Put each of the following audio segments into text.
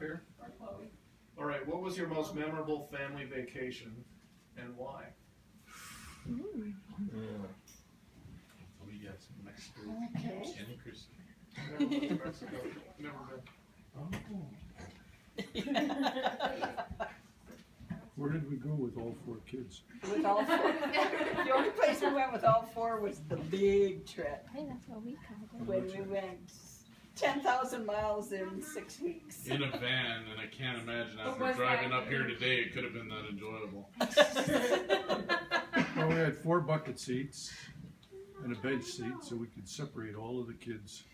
here? Or Chloe. All right, what was your most memorable family vacation and why? We got some Mexico. Okay. Kenny Christie. Never been to Mexico. Never been. Where did we go with all 4 kids? With all 4. The only place we went with all 4 was the big trip. Hey, that's what we called it. When we went 10,000 miles in 6 weeks. In a van, and I can't imagine What after was driving that? up here today, it could have been that enjoyable. Well, we had 4 bucket seats and a bench seat so we could separate all of the kids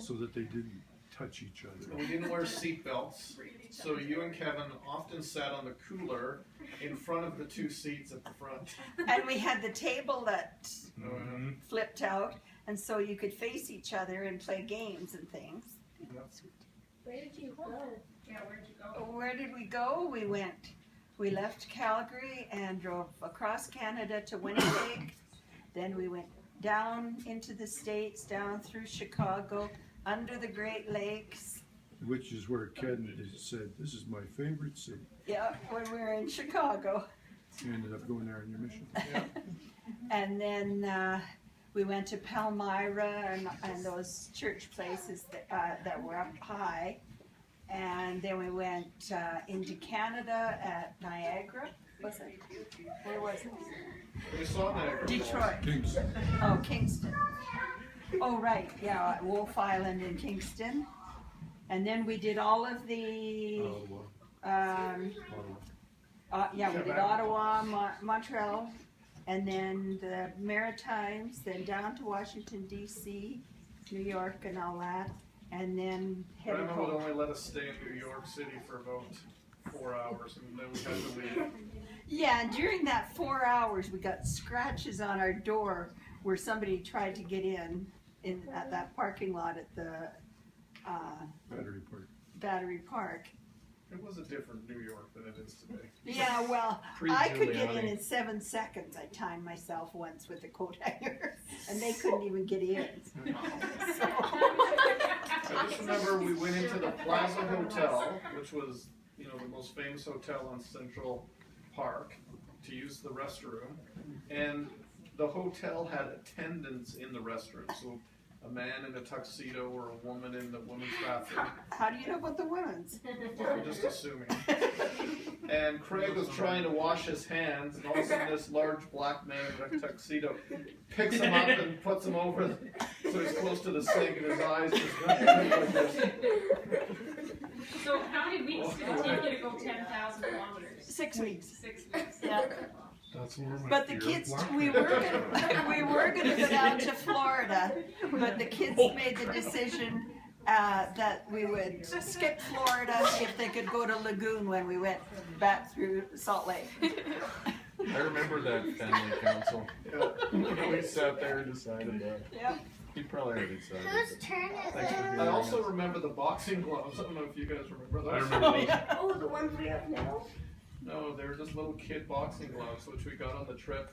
so that they didn't touch each other. We didn't wear seat belts, so you and Kevin often sat on the cooler in front of the 2 seats at the front. And we had the table that Mm-hmm. flipped out, and so you could face each other and play games and things. Where did you go? Yeah, where'd you go? Where did we go? We left Calgary and drove across Canada to Winnipeg. Then we went down into the States, down through Chicago, under the Great Lakes. Which is where Ken said, "This is my favorite city." Yeah, when we were in Chicago. You ended up going there on your mission. And then we went to Palmyra and those church places that were up high. And then we went into Canada at Niagara. Was it? Where was it? We saw Niagara Falls. Detroit. Kingston. Oh, Kingston. Oh, right. Yeah, Wolf Island in Kingston. And then we did all of the, Ottawa. yeah, we did Ottawa, Montreal, and then the Maritimes, then down to Washington, D.C., New York and all that, and then headed Grandma would home. only let us stay in New York City for about 4 hours, and then we had to leave. Yeah, and during that 4 hours, we got scratches on our door where somebody tried to get in at that parking lot at the Battery Park. Battery Park. It was a different New York than it is today. Yeah, well, I could get in Pre-Giuliani. in 7 seconds. I timed myself once with a coat hanger, and they couldn't even get in. I just remember we went into the Plaza Hotel, which was, you know, the most famous hotel on Central Park, to use the restroom, and the hotel had attendants in the restroom. So a man in a tuxedo or a woman in the women's bathroom. How do you know about the women's? I'm just assuming. And Craig was trying to wash his hands, and all of a sudden this large black man in a tuxedo picks him up and puts him over so he's close to the sink, and his eyes just went like this. So how many weeks did it take you to go 10,000 kilometers? 6 weeks. 6 weeks. Yeah. That's one of my But the kids, we were gonna go down to Florida, but the kids made the decision that we would skip Florida if they could go to Lagoon when we went back through Salt Lake. I remember that family council. We sat there and decided that. Yep. He probably already decided. Whose turn is Thanks for it? hearing I also us. remember the boxing gloves. I don't know if you guys remember those. I remember those. Oh, the ones we have now? No, they were just little kid boxing gloves, which we got on the trip.